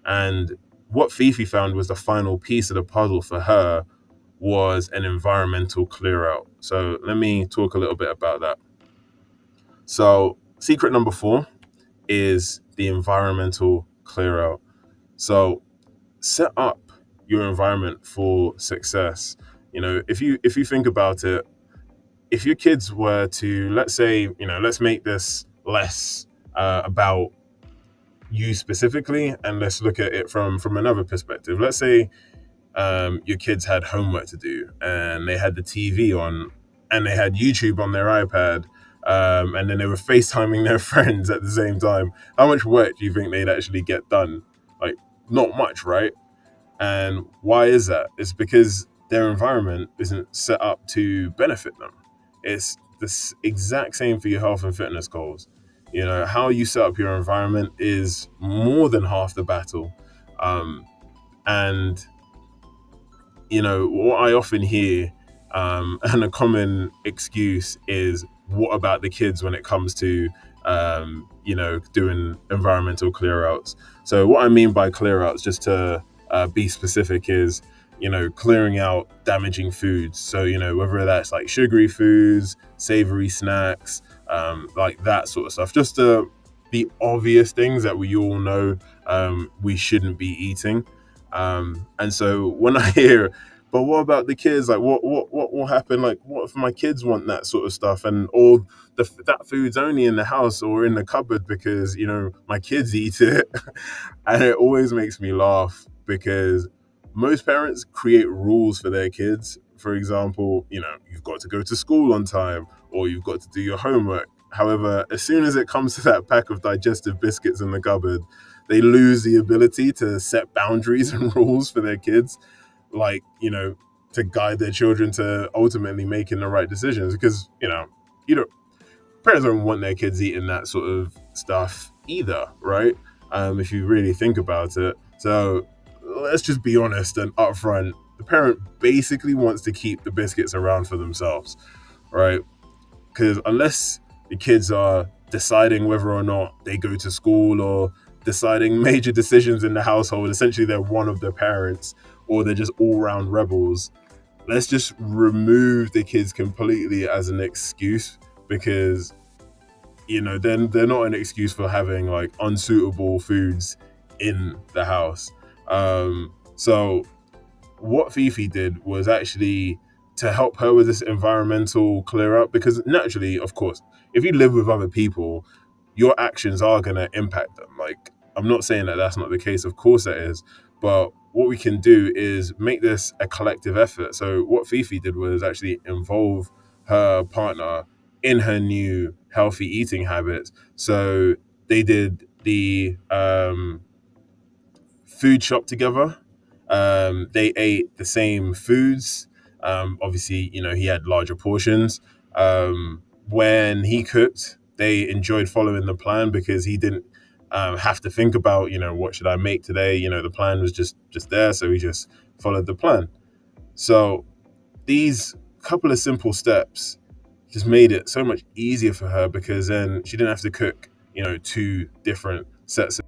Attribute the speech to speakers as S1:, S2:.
S1: And what Fifi found was the final piece of the puzzle for her was an environmental clear out. So let me talk a little bit about that. So secret number 4 is the environmental clear out. So set up your environment for success. If you think about it, if your kids were to, let's say, let's make this less about you specifically, and let's look at it from another perspective. Let's say your kids had homework to do and they had the TV on and they had YouTube on their iPad, and then they were FaceTiming their friends at the same time. How much work do you think they'd actually get done? Like, not much, right? And why is that? It's because their environment isn't set up to benefit them. It's the exact same for your health and fitness goals. How you set up your environment is more than half the battle. And what I often hear, and a common excuse is, what about the kids when it comes to, doing environmental clear outs? So what I mean by clear outs, just to be specific, is, clearing out damaging foods. So, whether that's like sugary foods, savory snacks, like that sort of stuff, just the obvious things that we all know we shouldn't be eating. And so when I hear, but what about the kids? Like, what will happen? Like, what if my kids want that sort of stuff, and all that food's only in the house or in the cupboard because my kids eat it, and it always makes me laugh because most parents create rules for their kids. For example, you've got to go to school on time, or you've got to do your homework. However, as soon as it comes to that pack of digestive biscuits in the cupboard, they lose the ability to set boundaries and rules for their kids, like, to guide their children to ultimately making the right decisions. Because, you don't, parents don't want their kids eating that sort of stuff either, right? If you really think about it. So let's just be honest and upfront. The parent basically wants to keep the biscuits around for themselves, right? Because unless the kids are deciding whether or not they go to school, or deciding major decisions in the household, essentially they're one of the parents, or they're just all-round rebels. Let's just remove the kids completely as an excuse, because then they're not an excuse for having like unsuitable foods in the house. So what Fifi did was actually to help her with this environmental clear up, because naturally, of course, if you live with other people, your actions are going to impact them. Like, I'm not saying that that's not the case. Of course that is. But what we can do is make this a collective effort. So what Fifi did was actually involve her partner in her new healthy eating habits. So they did the food shop together. They ate the same foods. Obviously, he had larger portions. When he cooked, they enjoyed following the plan because he didn't have to think about, what should I make today? The plan was just there, so he just followed the plan. So these couple of simple steps just made it so much easier for her, because then she didn't have to cook, two different sets of